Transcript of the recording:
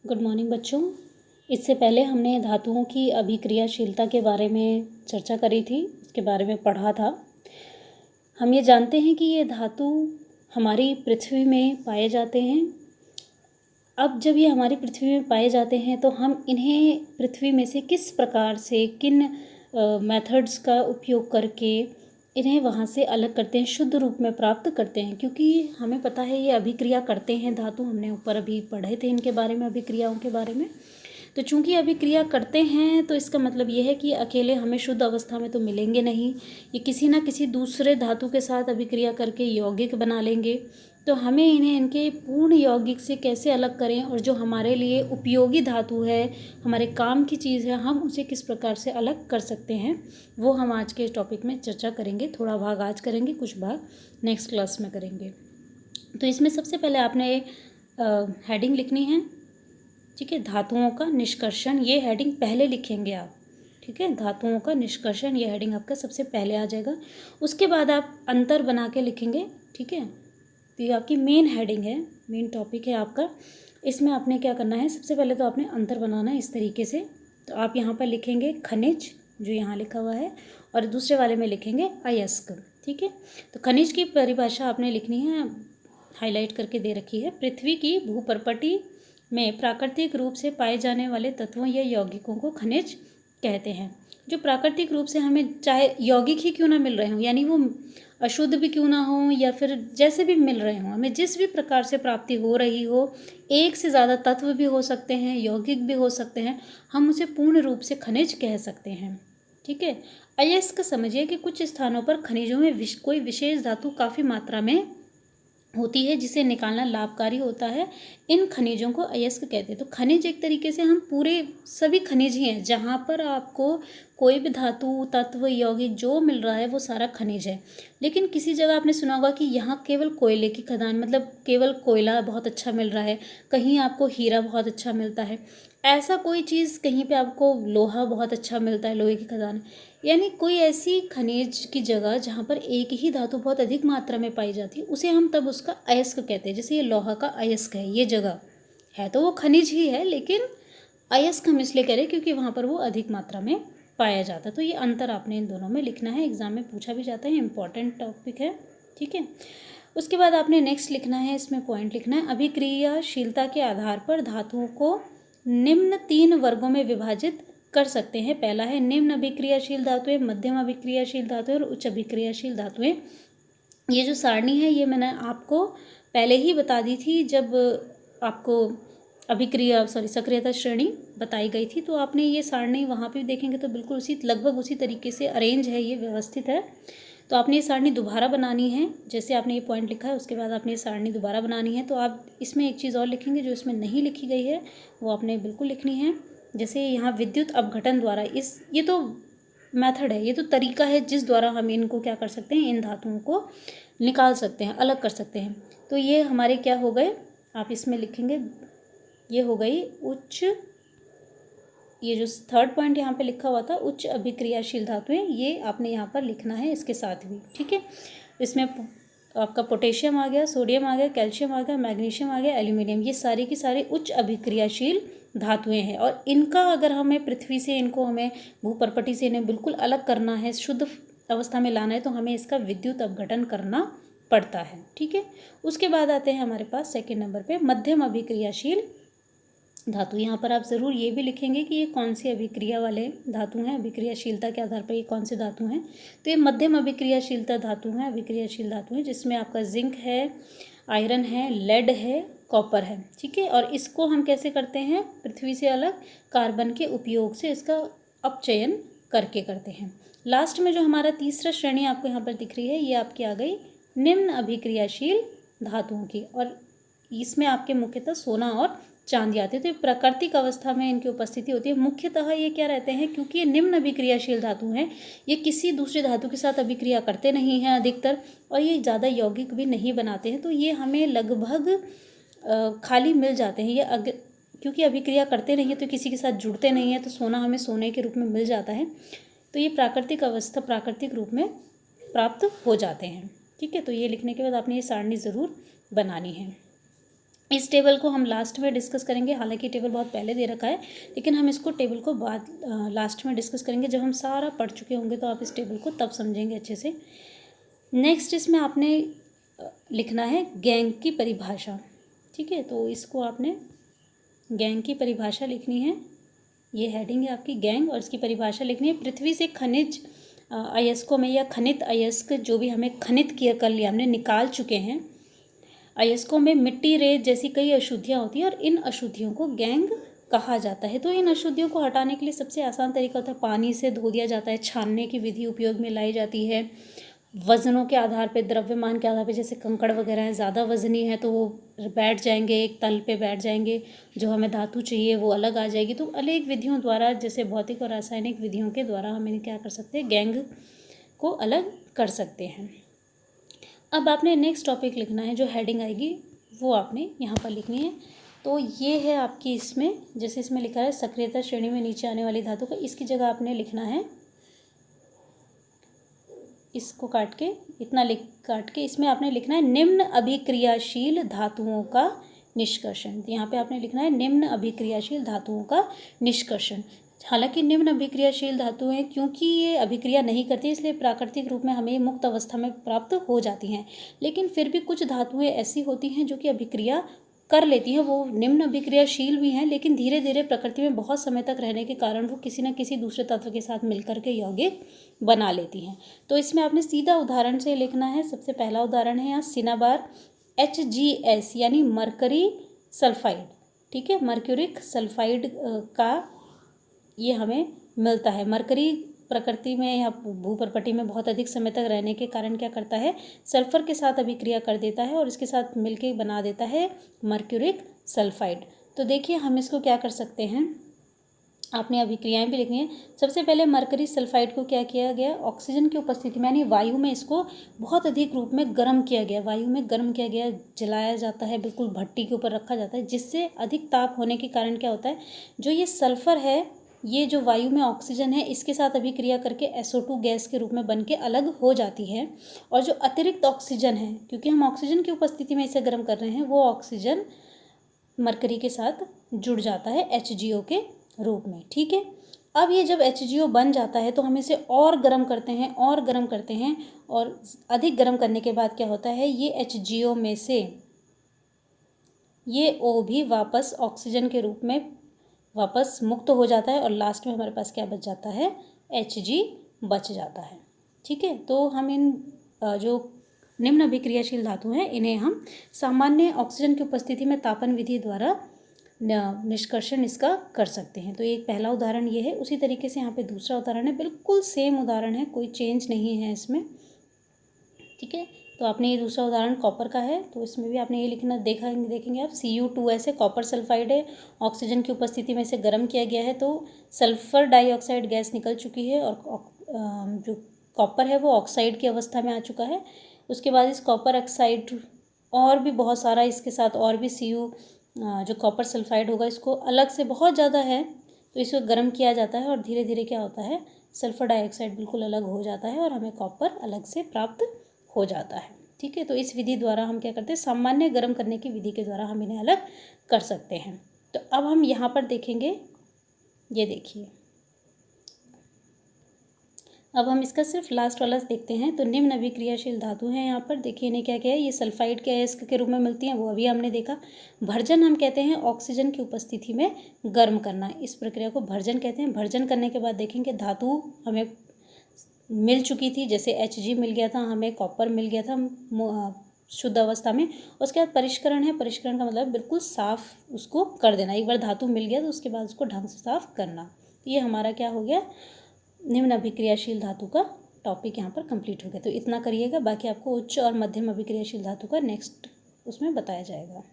Good morning बच्चों। इससे पहले हमने धातुओं की अभिक्रियाशीलता के बारे में चर्चा करी थी, उसके बारे में पढ़ा था। हम ये जानते हैं कि ये धातु हमारी पृथ्वी में पाए जाते हैं। अब जब ये हमारी पृथ्वी में पाए जाते हैं तो हम इन्हें पृथ्वी में से किस प्रकार से किन मेथड्स का उपयोग करके इन्हें वहाँ से अलग करते हैं, शुद्ध रूप में प्राप्त करते हैं। क्योंकि हमें पता है ये अभिक्रिया करते हैं धातु, हमने ऊपर अभी पढ़े थे इनके बारे में, अभिक्रियाओं के बारे में। तो चूंकि अभिक्रिया करते हैं तो इसका मतलब ये है कि अकेले हमें शुद्ध अवस्था में तो मिलेंगे नहीं, ये किसी ना किसी दूसरे धातु के साथ अभिक्रिया करके यौगिक बना लेंगे। तो हमें इन्हें इनके पूर्ण यौगिक से कैसे अलग करें और जो हमारे लिए उपयोगी धातु है, हमारे काम की चीज़ है, हम उसे किस प्रकार से अलग कर सकते हैं, वो हम आज के इस टॉपिक में चर्चा करेंगे। थोड़ा भाग आज करेंगे, कुछ भाग नेक्स्ट क्लास में करेंगे। तो इसमें सबसे पहले आपने हेडिंग लिखनी है, ठीक है, धातुओं का निष्कर्षण। ये हेडिंग पहले लिखेंगे आप, ठीक है, धातुओं का निष्कर्षण, ये हेडिंग आपका सबसे पहले आ जाएगा। उसके बाद आप अंतर बना के लिखेंगे, ठीक है। तो ये आपकी मेन हेडिंग है, मेन टॉपिक है आपका। इसमें आपने क्या करना है, सबसे पहले तो आपने अंतर बनाना है इस तरीके से। तो आप यहाँ पर लिखेंगे खनिज, जो यहाँ लिखा हुआ है, और दूसरे वाले में लिखेंगे अयस्क, ठीक है। तो खनिज की परिभाषा आपने लिखनी है, हाईलाइट करके दे रखी है। पृथ्वी की भूपर्पटी में प्राकृतिक रूप से पाए जाने वाले तत्वों या यौगिकों को खनिज कहते हैं। जो प्राकृतिक रूप से हमें चाहे यौगिक ही क्यों ना मिल रहे हों, यानी वो अशुद्ध भी क्यों ना हो या फिर जैसे भी मिल रहे हों, हमें जिस भी प्रकार से प्राप्ति हो रही हो, एक से ज़्यादा तत्व भी हो सकते हैं, यौगिक भी हो सकते हैं, हम उसे पूर्ण रूप से खनिज कह सकते हैं, ठीक है। अयस्क समझिए कि कुछ स्थानों पर खनिजों में कोई विशेष धातु काफ़ी मात्रा में होती है जिसे निकालना लाभकारी होता है। इन खनिजों को अयस्क कहते हैं। तो खनिज एक तरीके से हम पूरे सभी खनिज ही हैं, जहाँ पर आपको कोई भी धातु तत्व यौगिक जो मिल रहा है वो सारा खनिज है। लेकिन किसी जगह आपने सुना होगा कि यहाँ केवल कोयले की खदान, मतलब केवल कोयला बहुत अच्छा मिल रहा है, कहीं आपको हीरा बहुत अच्छा मिलता है, ऐसा कोई चीज़, कहीं पे आपको लोहा बहुत अच्छा मिलता है, लोहे की खदान, यानी कोई ऐसी खनिज की जगह जहाँ पर एक ही धातु बहुत अधिक मात्रा में पाई जाती है, उसे हम तब उसका अयस्क कहते हैं। जैसे ये लोहा का अयस्क है, ये जगह है तो वो खनिज ही है, लेकिन अयस्क हम इसलिए कह रहे हैं क्योंकि वहाँ पर वो अधिक मात्रा में पाया जाता है। तो ये अंतर आपने इन दोनों में लिखना है, एग्जाम में पूछा भी जाता है, इंपॉर्टेंट टॉपिक है, ठीक है। उसके बाद आपने नेक्स्ट लिखना है, इसमें पॉइंट लिखना है, अभिक्रियाशीलता के आधार पर धातुओं को निम्न 3 वर्गों में विभाजित कर सकते हैं। पहला है निम्न अभिक्रियाशील धातुएं, मध्यम अभिक्रियाशील धातुएं और उच्च अभिक्रियाशील धातुएं। ये जो सारणी है ये मैंने आपको पहले ही बता दी थी जब आपको सक्रियता श्रेणी बताई गई थी। तो आपने ये सारणी वहाँ पे देखेंगे तो बिल्कुल उसी लगभग उसी तरीके से अरेंज है, ये व्यवस्थित है। तो आपने ये सारणी दोबारा बनानी है, जैसे आपने ये पॉइंट लिखा है उसके बाद आपने ये सारणी दोबारा बनानी है। तो आप इसमें एक चीज़ और लिखेंगे जो इसमें नहीं लिखी गई है, वो आपने बिल्कुल लिखनी है। जैसे यहाँ विद्युत अपघटन द्वारा, ये तो मेथड है, ये तो तरीका है जिस द्वारा हम इनको क्या कर सकते हैं, इन धातुओं को निकाल सकते हैं, अलग कर सकते हैं। तो ये हमारे क्या हो गए, आप इसमें लिखेंगे, ये हो गई उच्च, ये जो थर्ड पॉइंट यहाँ पे लिखा हुआ था उच्च अभिक्रियाशील धातुएं, ये आपने यहाँ पर लिखना है इसके साथ भी, ठीक है। इसमें आपका पोटेशियम आ गया, सोडियम आ गया, कैल्शियम आ गया, मैग्नीशियम आ गया, एल्यूमिनियम, ये सारी की सारी उच्च अभिक्रियाशील धातुएं हैं। और इनका अगर हमें पृथ्वी से, इनको हमें भूपर्पटी से इन्हें बिल्कुल अलग करना है, शुद्ध अवस्था में लाना है, तो हमें इसका विद्युत अपघटन करना पड़ता है, ठीक है। उसके बाद आते हैं हमारे पास सेकेंड नंबर पे मध्यम अभिक्रियाशील धातु। यहाँ पर आप ज़रूर ये भी लिखेंगे कि ये कौन सी अभिक्रिया वाले धातु हैं, अभिक्रियाशीलता के आधार पर ये कौन से धातु हैं। तो ये मध्यम अभिक्रियाशीलता धातु हैं, अभिक्रियाशील धातु हैं, जिसमें आपका जिंक है, आयरन है, लेड है, कॉपर है, ठीक है। और इसको हम कैसे करते हैं, पृथ्वी से अलग कार्बन के उपयोग से इसका अपचयन करके करते हैं। लास्ट में जो हमारा तीसरा श्रेणी आपको यहाँ पर दिख रही है, ये आपकी आ गई निम्न अभिक्रियाशील धातुओं की, और इसमें आपके मुख्यतः सोना और चांदी आते हैं। तो प्राकृतिक अवस्था में इनकी उपस्थिति होती है। मुख्यतः ये क्या रहते हैं, क्योंकि ये निम्न अभिक्रियाशील धातु हैं, ये किसी दूसरे धातु के साथ अभिक्रिया करते नहीं हैं अधिकतर, और ये ज़्यादा यौगिक भी नहीं बनाते हैं। तो ये हमें लगभग खाली मिल जाते हैं। ये क्योंकि अभिक्रिया करते नहीं हैं तो किसी के साथ जुड़ते नहीं हैं, तो सोना हमें सोने के रूप में मिल जाता है। तो ये प्राकृतिक अवस्था प्राकृतिक रूप में प्राप्त हो जाते हैं, ठीक है। तो ये लिखने के बाद आपने ये सारणी ज़रूर बनानी है। इस टेबल को हम लास्ट में डिस्कस करेंगे, हालांकि टेबल बहुत पहले दे रखा है, लेकिन हम इसको टेबल को बाद लास्ट में डिस्कस करेंगे। जब हम सारा पढ़ चुके होंगे तो आप इस टेबल को तब समझेंगे अच्छे से। नेक्स्ट इसमें आपने लिखना है गैंग की परिभाषा, ठीक है। तो इसको आपने गैंग की परिभाषा लिखनी है, ये हेडिंग है आपकी गैंग, और इसकी परिभाषा लिखनी है। पृथ्वी से खनिज अयस्कों में या खनित अयस्क जो भी हमें खनित किया कर लिया हमने निकाल चुके हैं, अयस्कों में मिट्टी रेत जैसी कई अशुद्धियाँ होती हैं और इन अशुद्धियों को गैंग कहा जाता है। तो इन अशुद्धियों को हटाने के लिए सबसे आसान तरीका होता है पानी से धो दिया जाता है, छानने की विधि उपयोग में लाई जाती है। वज़नों के आधार पे, द्रव्यमान के आधार पे, जैसे कंकड़ वगैरह हैं, ज़्यादा वज़नी है तो वो बैठ जाएंगे, एक तल पे बैठ जाएंगे, जो हमें धातु चाहिए वो अलग आ जाएगी। तो अनेक विधियों द्वारा, जैसे भौतिक और रासायनिक विधियों के द्वारा हम इन्हें क्या कर सकते हैं, गैंग को अलग कर सकते हैं। अब आपने नेक्स्ट टॉपिक लिखना है, जो हेडिंग आएगी वो आपने यहाँ पर लिखनी है। तो ये है आपकी, इसमें जैसे इसमें लिखा है सक्रियता श्रेणी में नीचे आने वाली धातु का, इसकी जगह आपने लिखना है, इसको काट के इतना काट के इसमें आपने लिखना है निम्न अभिक्रियाशील धातुओं का निष्कर्षण। यहाँ पे आपने लिखना है निम्न अभिक्रियाशील धातुओं का निष्कर्षण। हालांकि निम्न अभिक्रियाशील धातुएं, क्योंकि ये अभिक्रिया नहीं करती, इसलिए प्राकृतिक रूप में हमें मुक्त अवस्था में प्राप्त हो जाती हैं, लेकिन फिर भी कुछ धातुएं ऐसी होती हैं जो कि अभिक्रिया कर लेती हैं। वो निम्न अभिक्रियाशील भी हैं, लेकिन धीरे धीरे प्रकृति में बहुत समय तक रहने के कारण वो किसी न किसी दूसरे तत्व के साथ मिलकर के यौगिक बना लेती हैं। तो इसमें आपने सीधा उदाहरण से लिखना है। सबसे पहला उदाहरण है यहाँ सिनाबार HgS यानी मरकरी सल्फाइड, ठीक है, मर्क्यूरिक सल्फाइड का ये हमें मिलता है। मरकरी प्रकृति में या भूपर्पटी में बहुत अधिक समय तक रहने के कारण क्या करता है, सल्फर के साथ अभिक्रिया कर देता है और इसके साथ मिलके बना देता है मर्क्यूरिक सल्फाइड। तो देखिए हम इसको क्या कर सकते हैं, आपने अभिक्रियाएं भी लिखनी है। सबसे पहले मरकरी सल्फाइड को क्या किया गया, ऑक्सीजन की उपस्थिति में यानी वायु में इसको बहुत अधिक रूप में गर्म किया गया, वायु में गर्म किया गया, जलाया जाता है, बिल्कुल भट्टी के ऊपर रखा जाता है, जिससे अधिक ताप होने के कारण क्या होता है, जो ये सल्फर है, ये जो वायु में ऑक्सीजन है, इसके साथ अभिक्रिया करके SO2 गैस के रूप में बन के अलग हो जाती है। और जो अतिरिक्त ऑक्सीजन है, क्योंकि हम ऑक्सीजन की उपस्थिति में इसे गर्म कर रहे हैं, वो ऑक्सीजन मरकरी के साथ जुड़ जाता है HgO के रूप में, ठीक है। अब ये जब HgO बन जाता है तो हम इसे और गर्म करते हैं और गर्म करते हैं, और अधिक गर्म करने के बाद क्या होता है, ये HgO में से ये O भी वापस ऑक्सीजन के रूप में वापस मुक्त हो जाता है और लास्ट में हमारे पास क्या बच जाता है, Hg बच जाता है, ठीक है। तो हम इन जो निम्न अभिक्रियाशील धातु हैं इन्हें हम सामान्य ऑक्सीजन की उपस्थिति में तापन विधि द्वारा निष्कर्षण इसका कर सकते हैं। तो एक पहला उदाहरण ये है। उसी तरीके से यहाँ पे दूसरा उदाहरण है, बिल्कुल सेम उदाहरण है, कोई चेंज नहीं है इसमें, ठीक है। तो आपने ये दूसरा उदाहरण कॉपर का है, तो इसमें भी आपने ये लिखना, देखेंगे आप Cu2S है, कॉपर सल्फाइड है, ऑक्सीजन की उपस्थिति में इसे गर्म किया गया है तो सल्फर डाइऑक्साइड गैस निकल चुकी है और जो कॉपर है वो ऑक्साइड की अवस्था में आ चुका है। उसके बाद इस कॉपर ऑक्साइड और भी बहुत सारा इसके साथ और भी Cu जो कॉपर सल्फाइड होगा, इसको अलग से बहुत ज़्यादा है तो इसको गर्म किया जाता है और धीरे धीरे क्या होता है, सल्फर डाइऑक्साइड बिल्कुल अलग हो जाता है और हमें कॉपर अलग से प्राप्त हो जाता है, ठीक है। तो इस विधि द्वारा हम क्या करते हैं, सामान्य गर्म करने की विधि के द्वारा हम इन्हें अलग कर सकते हैं। तो अब हम यहाँ पर देखेंगे, ये देखिए, अब हम इसका सिर्फ लास्ट वाला देखते हैं। तो निम्न अभिक्रियाशील धातु हैं, यहाँ पर देखिए इन्हें क्या क्या है, ये सल्फाइड के अयस्क के रूप में मिलती हैं, वो अभी हमने देखा। भर्जन हम कहते हैं ऑक्सीजन की उपस्थिति में गर्म करना, इस प्रक्रिया को भर्जन कहते हैं। भर्जन करने के बाद देखेंगे धातु हमें मिल चुकी थी, जैसे Hg मिल गया था, हमें कॉपर मिल गया था शुद्ध अवस्था में। उसके बाद परिष्करण है, परिष्करण का मतलब बिल्कुल साफ उसको कर देना। एक बार धातु मिल गया तो उसके बाद उसको ढंग से साफ करना। ये हमारा क्या हो गया, निम्न अभिक्रियाशील धातु का टॉपिक यहाँ पर कंप्लीट हो गया। तो इतना करिएगा, बाकी आपको उच्च और मध्यम अभिक्रियाशील धातु का नेक्स्ट उसमें बताया जाएगा।